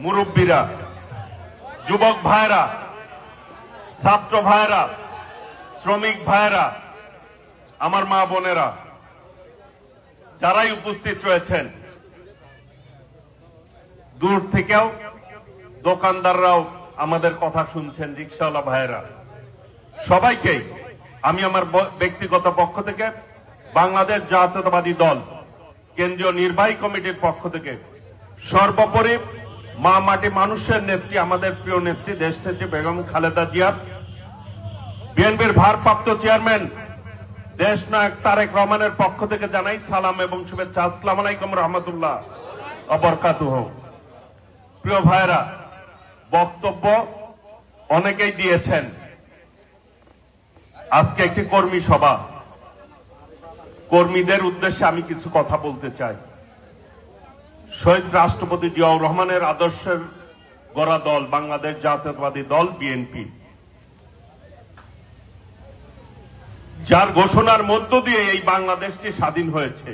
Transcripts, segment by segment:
মুরব্বীরা, যুবক ভাইরা, ছাত্র ভাইরা, শ্রমিক ভাইরা, আমার মা বোনেরা, যারাই উপস্থিত রয়েছেন, দূর থেকেও দোকানদাররাও আমাদের কথা শুনছেন, রিকশাওয়ালা ভাইরা, সবাইকে আমি আমার ব্যক্তিগত পক্ষ থেকে, বাংলাদেশ জাতীয়তাবাদী দল কেন্দ্রীয় নির্বাহী কমিটির পক্ষ থেকে, সর্বোপরি মা মাটি মানুষের নেত্রী, আমাদের প্রিয় নেত্রী দেশনেত্রী বেগম খালেদা জিয়া, বিএনপির ভারপ্রাপ্ত চেয়ারম্যান দেশনায়ক তারেক রহমানের পক্ষ থেকে জানাই সালাম এবং শুভেচ্ছা। আসসালামু আলাইকুম রহমতুল্লাহ ওয়া বারাকাতুহু। প্রিয় ভাইরা, বক্তব্য অনেকেই দিয়েছেন। আজকে একটি কর্মী সভা, কর্মীদের উদ্দেশ্যে আমি কিছু কথা বলতে চাই। শহীদ রাষ্ট্রপতি জিয়াউর রহমানের আদর্শের গড়া দল বাংলাদেশ জাতীয়তাবাদী দল বিএনপি, যার ঘোষণার মধ্য দিয়ে এই বাংলাদেশটি স্বাধীন হয়েছে,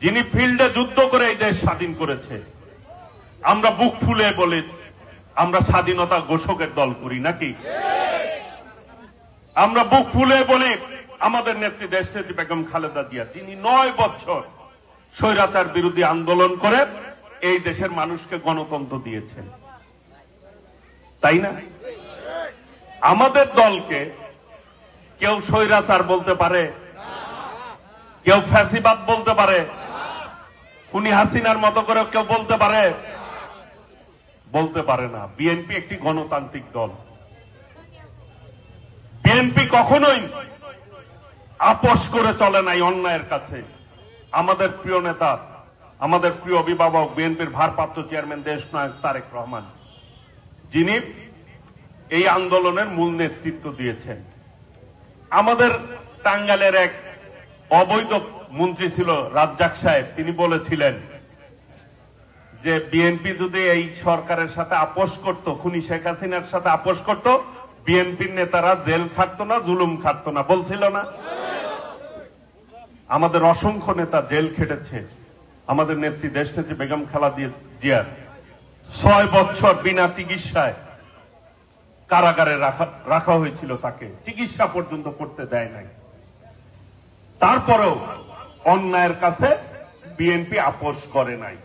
যিনি ফিল্ডে যুদ্ধ করে এই দেশ স্বাধীন করেছে, আমরা বুক ফুলে বলে আমরা স্বাধীনতা ঘোষকের দল করি নাকি? আমরা বুক ফুলে বলি আমাদের নেত্রী দেশনেত্রী বেগম খালেদা জিয়া, যিনি 9 বছর স্বৈরাচার বিরোধী আন্দোলন করে এই দেশের মানুষকে গণতন্ত্র দিয়েছেন, তাই না? আমাদের দলকে কেউ স্বৈরাচার বলতে পারে, কেউ ফ্যাসিবাদ বলতে পারে, খুনি হাসিনার মতো করে কেউ বলতে পারে? বলতে পারে না। বিএনপি একটি গণতান্ত্রিক দল। বিএনপি কখনোই আপোষ করে চলে নাই অন্যায়ের কাছে। আমাদের প্রিয় নেতা, আমাদের প্রিয় অভিভাবক, বিএনপির ভারপ্রাপ্ত চেয়ারম্যান দেশনায়ক তারেক রহমান, যিনি এই আন্দোলনের মূল নেতৃত্ব দিয়েছেন। আমাদের টাঙ্গাইলের এক অবৈধ মন্ত্রী ছিল রাজ্জাক সাহেব, তিনি বলেছিলেন যে বিএনপি যদি এই সরকারের সাথে আপোষ করত, খুনি শেখ হাসিনার সাথে আপোষ করত, বিএনপির নেতারা জেল খাটতো না, জুলুম খাটতো না, বলছিল না? আমাদের অসংখ্য নেতা জেল খেটেছে। আমাদের নেত্রী দেশনেত্রী বেগম খালেদা জিয়া 6 বছর বিনা চিকিৎসায় কারাগারে রাখা হয়েছিল, তাকে চিকিৎসা পর্যন্ত করতে দেয় নাই। তারপরেও অন্যায়ের কাছে বিএনপি আপোষ করে নাই।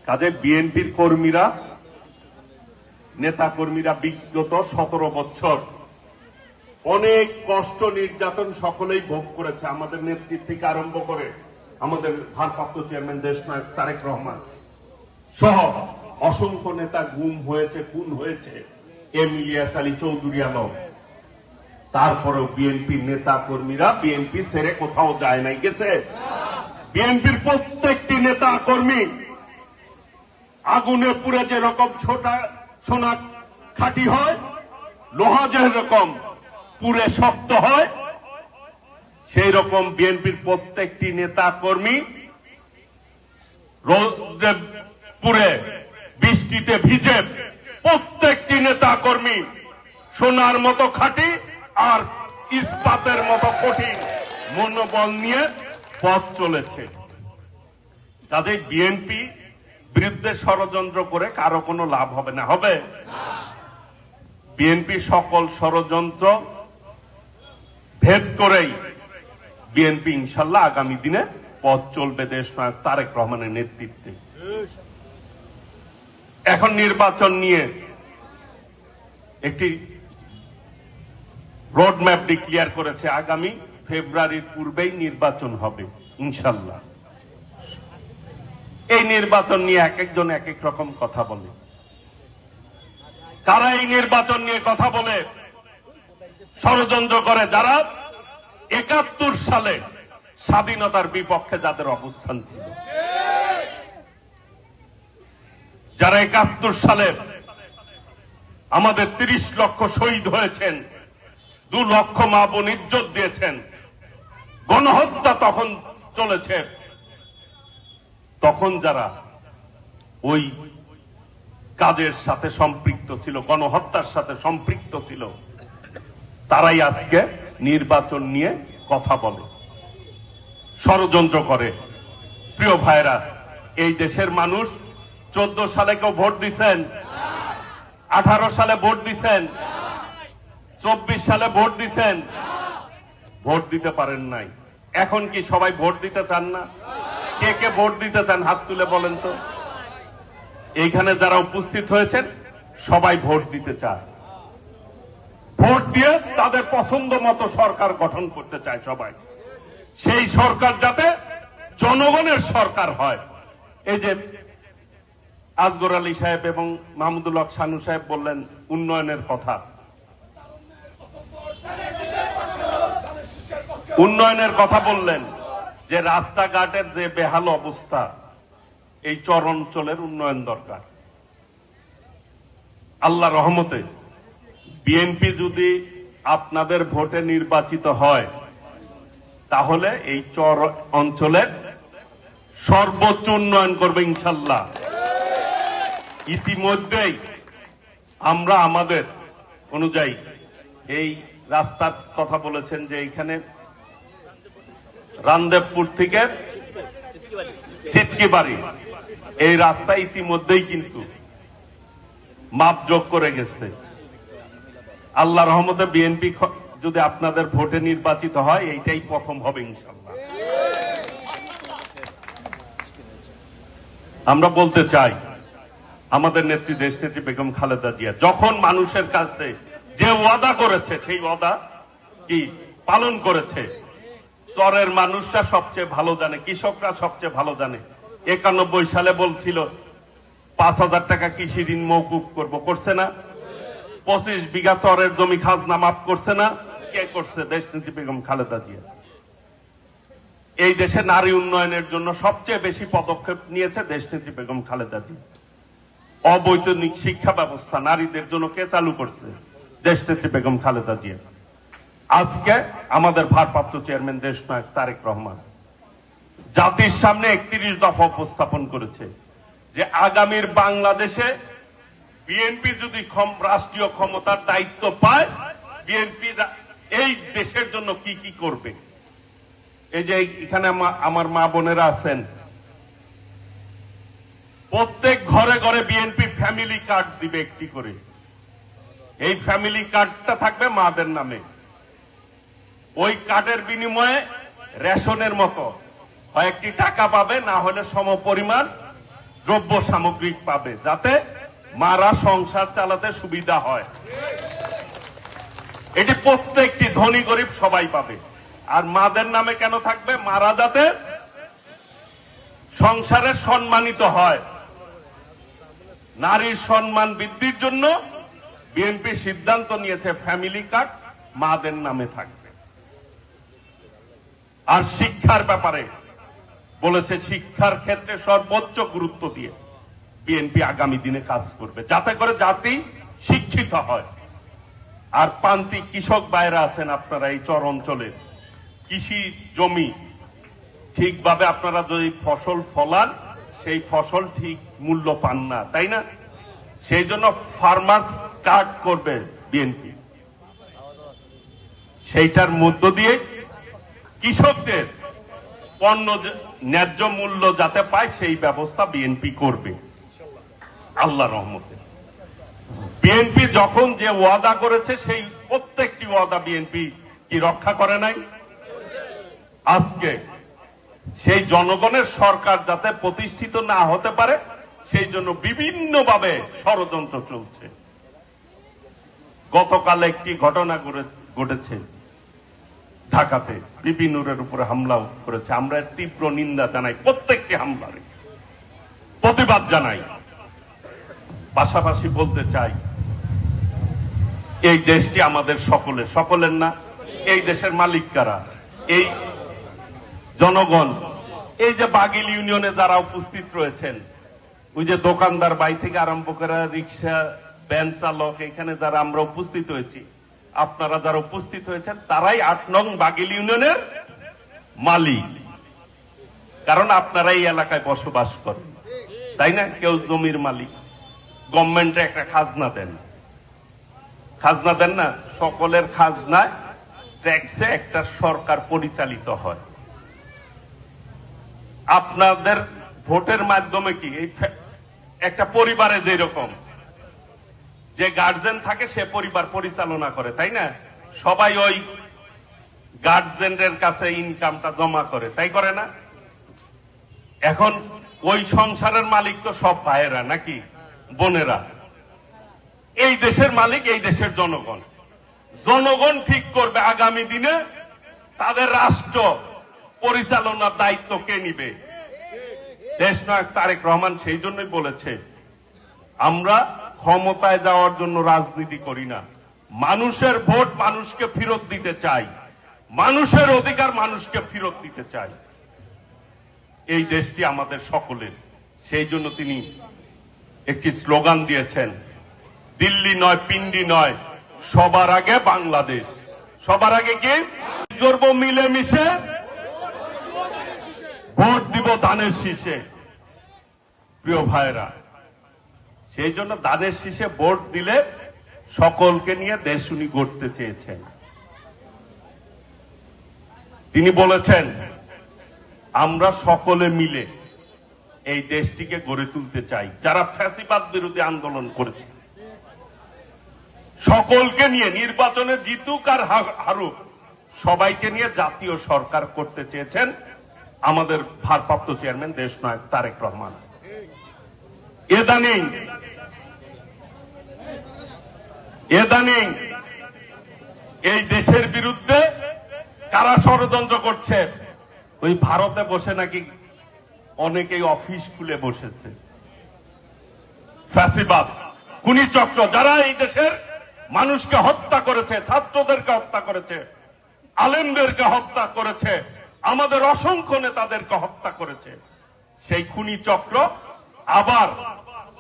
কাজে বিএনপির কর্মীরা, নেতা কর্মীরা বিগত 17 বছর অনেক কষ্ট নির্যাতন সকলেই ভোগ করেছে। আমাদের নেতৃত্ব থেকে আরম্ভ করে আমাদের ভারপ্রাপ্ত চেয়ারম্যান দেশনায়ক তারেক রহমান সহ অসংখ্য নেতা গুম হয়েছে, খুন হয়েছে, এম ইলিয়াস আলী, চৌধুরী আলম। তারপরেও বিএনপির নেতা কর্মীরা বিএনপি ছেড়ে কোথাও যায় নাই, গেছে? বিএনপির প্রত্যেকটি নেতা কর্মী আগুনে পুড়ে যেরকম সোনা খাঁটি হয়, লোহা যেরকম পুড়ে শক্ত হয়, সেই রকম বিএনপির প্রত্যেকটি নেতা কর্মী রোদে পুড়ে, বৃষ্টিতে ভিজে, প্রত্যেকটি নেতা কর্মী সোনার মতো খাঁটি আর ইস্পাতের মতো কঠিন মনোবল নিয়ে পথ চলেছে। কাজেই বিএনপি বিরুদ্ধে ষড়যন্ত্র করে কারো কোনো লাভ হবে না, হবে? বিএনপি সকল ষড়যন্ত্র ভেদ করেই বিএনপি ইনশাল্লাহ আগামী দিনে পথ চলবে দেশনায়ক তারেক রহমানের নেতৃত্বে। এখন নির্বাচন নিয়ে একটি রোডম্যাপ ডিক্লেয়ার করেছে, আগামী ফেব্রুয়ারির পূর্বেই নির্বাচন হবে ইনশাল্লাহ। এই নির্বাচন নিয়ে এক একজন এক এক রকম কথা বলে। কারা এই নির্বাচন নিয়ে কথা বলে, ষড়যন্ত্র করে? যারা 71 সালে স্বাধীনতার বিপক্ষে যাদের অবস্থান ছিল, যারা 71 সালে আমাদের 30 লক্ষ শহীদ হয়েছেন, 2 লক্ষ মা বোন ইজ্জত দিয়েছেন, গণহত্যা তখন চলেছে, তখন যারা ওই কাজের সাথে সম্পৃক্ত ছিল, গণহত্যার সাথে সম্পৃক্ত ছিল, তারাই আজকে নির্বাচন নিয়ে কথা বলে, ষড়যন্ত্র করে। প্রিয় ভাইরা, এই দেশের মানুষ 14 সালে কেউ ভোট দিচ্ছেন, 18 সালে ভোট দিচ্ছেন, 24 সালে ভোট দিচ্ছেন, ভোট দিতে পারেন নাই। এখন কি সবাই ভোট দিতে চান না? কে কে ভোট দিতে চান হাত তুলে বলেন তো। এইখানে যারা উপস্থিত হয়েছেন সবাই ভোট দিতে চায়, ভোট দিয়ে তাদের পছন্দ মতো সরকার গঠন করতে চায় সবাই। সেই সরকার যাতে জনগণের সরকার হয়। এই যে আসগর আলী সাহেব এবং মাহমুদুল হক শানু সাহেব বললেন উন্নয়নের কথা, উন্নয়নের কথা বললেন যে রাস্তাঘাটের যে বেহাল অবস্থা, এই চর অঞ্চলের উন্নয়ন দরকার। আল্লাহ রহমতে বিএনপি যদি আপনাদের ভোটে নির্বাচিত হয় তাহলে এই চর অঞ্চলের সর্বোচ্চ উন্নয়ন করবে ইনশাল্লাহ। ইতিমধ্যেই আমরা আমাদের অনুযায়ী এই রাস্তার কথা বলেছেন যে এইখানে রামদেবপুর থেকে চিটকিবাড়ি এই রাস্তা ইতিমধ্যেই কিন্তু মাপযোগ করে গেছে। আল্লাহ রহমতে বিএনপি যদি আপনাদের ভোটে নির্বাচিত হয় এইটাই প্রথম হবে ইনশাল্লাহ। আমরা বলতে চাই আমাদের নেত্রী দেশনেত্রী বেগম খালেদা জিয়া যখন মানুষের কাছে যে ওয়াদা করেছে সেই ওয়াদা কি পালন করেছে। চরের মানুষরা সবচেয়ে ভালো জানে, কৃষকরা সবচেয়ে ভালো জানে। 91 সালে বলছিল 5,000 টাকা কৃষি ঋণ মওকুফ করব, করছে না? 25 বিঘা চরের জমি খাজনা মাফ করছে না? কে করছে? দেশনেত্রী বেগম খালেদা জিয়া। এই দেশে নারী উন্নয়নের জন্য সবচেয়ে বেশি পদক্ষেপ নিয়েছে দেশনেত্রী বেগম খালেদা জিয়া। অবৈতনিক শিক্ষা ব্যবস্থা নারীদের জন্য কে চালু করছে? দেশনেত্রী বেগম খালেদা জিয়া। আজকে আমাদের ভারপ্রাপ্ত চেয়ারম্যান দেশনায়ক তারেক রহমান জাতির সামনে 31 দফা উপস্থাপন করেছে যে আগামীর বাংলাদেশে বিএনপি যদি রাষ্ট্রীয় ক্ষমতার দায়িত্ব পায়, বিএনপি এই দেশের জন্য কি কি করবে। এই যে এখানে আমার মা বোনেরা আছেন, প্রত্যেক ঘরে ঘরে বিএনপি ফ্যামিলি কার্ড দিবে একটি করে। এই ফ্যামিলি কার্ডটা থাকবে মাদের নামে। ওই কার্ডের বিনিময়ে রেশনের মতো কয়েকটি টাকা পাবে, না হলে সমপরিমাণ দ্রব্য সামগ্রিক পাবে, যাতে মারা সংসার চালাতে সুবিধা হয়। এটি প্রত্যেকটি ধনী গরিব সবাই পাবে। আর মাদের নামে কেন থাকবে? মারা যাতে সংসারে সম্মানিত হয়। নারীর সম্মান বৃদ্ধির জন্য বিএনপি সিদ্ধান্ত নিয়েছে ফ্যামিলি কার্ড মাদের নামে থাকবে। আর শিক্ষার ব্যাপারে বলেছে শিক্ষার ক্ষেত্রে সর্বোচ্চ গুরুত্ব দিয়ে বিএনপি আগামী দিনে কাজ করবে, যাতে করে জাতি শিক্ষিত হয়। আর প্রান্তিক কৃষক ভাইরা আছেন আপনারা এই চর অঞ্চলে, কৃষি জমি ঠিকভাবে আপনারা যদি ফসল ফলান সেই ফসল ঠিক মূল্য পান না, তাই না? সেই জন্য ফার্মার্স কার্ড করবে বিএনপি। সেইটার মধ্য দিয়ে কৃষকদের পণ্য ন্যায্য মূল্য যাতে পায় সেই ব্যবস্থা বিএনপি করবে আল্লাহ রহমতে। বিএনপি যখন যে ওয়াদা করেছে সেই প্রত্যেকটি ওয়াদা বিএনপি কি রক্ষা করে নাই? আজকে সেই জনগণের সরকার যাতে প্রতিষ্ঠিত না হতে পারে সেই জন্য বিভিন্নভাবে ষড়যন্ত্র চলছে। গতকাল একটি ঘটনা ঘটেছে ঢাকাতে, বিপি নূরের উপরে হামলা করেছে। আমরা তীব্র নিন্দা জানাই, প্রত্যেকটি হামলার প্রতিবাদ জানাই। পাশাপাশি বলতে চাই এই দেশটি আমাদের সকলের, সকলের না। এই দেশের মালিক কারা? এই জনগণ। এই যে বাগিল ইউনিয়নে যারা উপস্থিত রয়েছেন, ওই যে দোকানদার বাই থেকে আরম্ভ করে রিক্সা ভ্যান চালক, এখানে যারা আমরা উপস্থিত হয়েছি, আপনারা যারা উপস্থিত হয়েছেন তারাই 8 নং বাগিল ইউনিয়নের মালিক। কারণ আপনারা এই এলাকায় বসবাস করেন, তাই না? কেউ জমির মালিক। গভর্নমেন্টে একটা খাজনা দেন, খাজনা দেন না? সকলের খাজনায় ট্যাক্সে একটা সরকার পরিচালিত হয়। আপনাদের ভোটের মাধ্যমে কি এই একটা পরিবারে যেরকম যে গার্জেন থাকে সে পরিবার পরিচালনা করে, তাই না? সবাই ওই গার্জেনের কাছে ইনকামটা জমা করে, তাই করে না? এখন ওই সংসারের মালিক তো সব ভাইয়েরা নাকি বোনেরা। এই দেশের মালিক এই দেশের জনগণ। জনগণ ঠিক করবে আগামী দিনে তাদের রাষ্ট্র পরিচালনার দায়িত্ব কে নিবে। দেশনায়ক তারেক রহমান সেই জন্যই বলেছে, আমরা ক্ষমতায় যাওয়ার জন্য রাজনীতি করি না, মানুষের ভোট মানুষকে ফেরত দিতে চাই, মানুষের অধিকার মানুষকে ফেরত দিতে চাই। এই দেশটি আমাদের সকলের। সেই জন্য তিনি একটি স্লোগান দিয়েছেন, দিল্লি নয় পিন্ডি নয়, সবার আগে বাংলাদেশ। সবার আগে কি করব? মিলেমিশে ভোট দিব ধানের শীষে। প্রিয় ভাইরা, সেই জন্য ধানের শীষে ভোট দিলে সকলকে নিয়ে দেশ উনি গড়তে চেয়েছেন। তিনি বলেছেন, আমরা সকলে মিলে এই দেশটিকে গড়ে তুলতে চাই। যারা ফ্যাসিবাদ বিরোধী আন্দোলন করেছে সকলকে নিয়ে, নির্বাচনে জিতুক আর হারুক, সবাইকে নিয়ে জাতীয় সরকার করতে চেয়েছেন আমাদের ভারপ্রাপ্ত চেয়ারম্যান দেশনায়ক তারেক রহমান। এদানিং এই দেশের বিরুদ্ধে কারা ষড়যন্ত্র করছে? ওই ভারতে বসে নাকি অনেকেই অফিস খুলে বসেছে। ফ্যাসিবাদ খুনি চক্র যারা এই দেশের মানুষকে হত্যা করেছে, ছাত্রদেরকে হত্যা করেছে, আলেমদেরকে হত্যা করেছে, আমাদের অসংখ্য নেতাদেরকে হত্যা করেছে, সেই খুনি চক্র আবার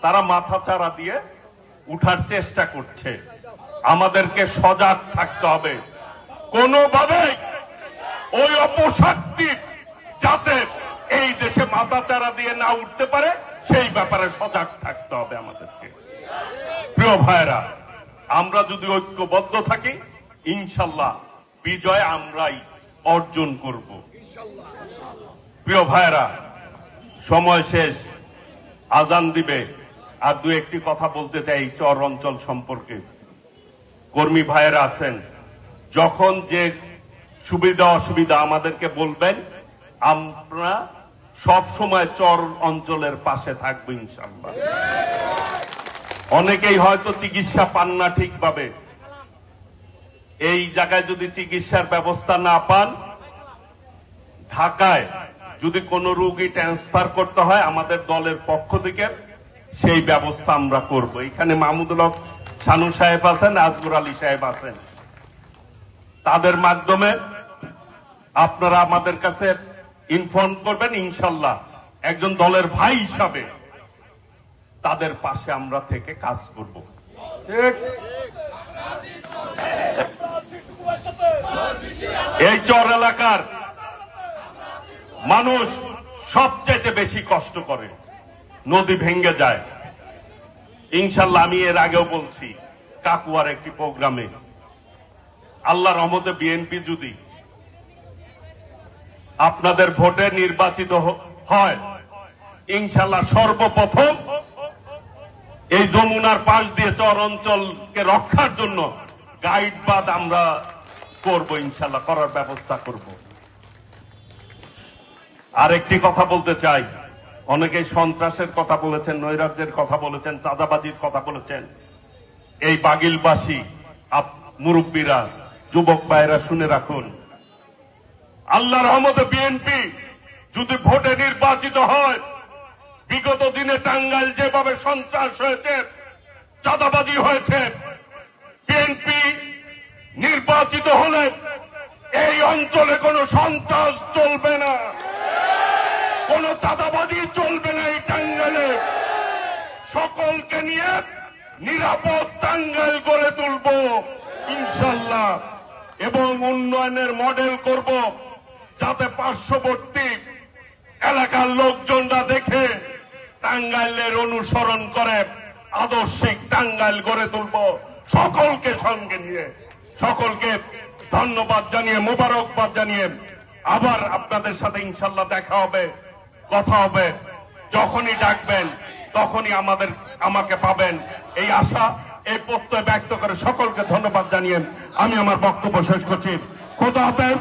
তারা মাথাচাড়া দিয়ে উঠার চেষ্টা করছে। আমাদেরকে সজাগ থাকতে হবে, কোনোভাবে ওই অপশক্তি যাতে এই দেশে মাথাচাড়া দিয়ে না উঠতে পারে সেই ব্যাপারে সজাগ থাকতে হবে আমাদেরকে। প্রিয় ভাইরা, আমরা যদি ঐক্যবদ্ধ থাকি ইনশাল্লাহ বিজয় আমরাই অর্জন করব। প্রিয় ভাইরা, সময় শেষ, আজান দিবে। আর দু একটি কথা বলতে চাই চর অঞ্চল সম্পর্কে। কর্মী ভাইয়েরা আছেন, যখন যে সুবিধা অসুবিধা আমাদেরকে বলবেন, আমরা সব সময় চর অঞ্চলের পাশে থাকবো ইনশাআল্লাহ। অনেকেই হয়তো চিকিৎসা পান না ঠিকভাবে, এই জায়গায় যদি চিকিৎসার ব্যবস্থা না পান, ঢাকায় যদি কোনো রোগী ট্রান্সফার করতে হয় আমাদের দলের পক্ষ থেকে সেই ব্যবস্থা আমরা করব। এখানে মাহমুদুল হক শানু সাহেব আছেন, আজগর আলী সাহেব আছেন, তাদের মাধ্যমে আপনারা আমাদের কাছে ইনফর্ম করবেন। ইনশাল্লাহ একজন দলের ভাই হিসাবে তাদের পাশে আমরা থেকে কাজ করব। এই চর এলাকার মানুষ সবচেয়ে বেশি কষ্ট করে, নদী ভেঙে যায়। ইনশাল্লাহ আমি এর আগেও বলছি কাকুয়ার একটি প্রোগ্রামে, আল্লাহর রহমতে বিএনপি যদি আপনাদের ভোটে নির্বাচিত হয়, ইনশাল্লাহ সর্বপ্রথম এই যমুনার পাশ দিয়ে চর অঞ্চলকে রক্ষার জন্য গাইড বাঁধ আমরা করব, ইনশাল্লাহ করার ব্যবস্থা করব। আরেকটি কথা বলতে চাই, অনেকেই সন্ত্রাসের কথা বলেছেন, নৈরাজ্যের কথা বলেছেন, চাঁদাবাজির কথা বলেছেন। এই বাগিলবাসী মুরব্বীরা, যুবক ভাইয়েরা শুনে রাখুন, আল্লাহর রহমতে বিএনপি যদি ভোটে নির্বাচিত হয়, বিগত দিনে টাঙ্গাইল যেভাবে সন্ত্রাস হয়েছে, চাঁদাবাজি হয়েছে, বিএনপি নির্বাচিত হলে এই অঞ্চলে কোনো সন্ত্রাস চলবে না, কোনো চাঁদাবাজি চলবে না। এই টাঙ্গাইলে সকলকে নিয়ে নিরাপদ টাঙ্গাইল গড়ে তুলব ইনশাল্লাহ, এবং উন্নয়নের মডেল করব, যাতে পার্শ্ববর্তী এলাকার লোকজনরা দেখে টাঙ্গাইলের অনুসরণ করে আদর্শিক টাঙ্গাইল গড়ে তুলব। সকলকে সঙ্গে নিয়ে, সকলকে ধন্যবাদ জানিয়ে, মোবারকবাদ জানিয়ে, আবার আপনাদের সাথে ইনশাল্লাহ দেখা হবে, কথা হবে। যখনই ডাকবেন তখনই আমাকে পাবেন, এই আশা, এই প্রত্যয় ব্যক্ত করে সকলকে ধন্যবাদ জানিয়ে আমি আমার বক্তব্য শেষ করছি। খোদা হাফেজ।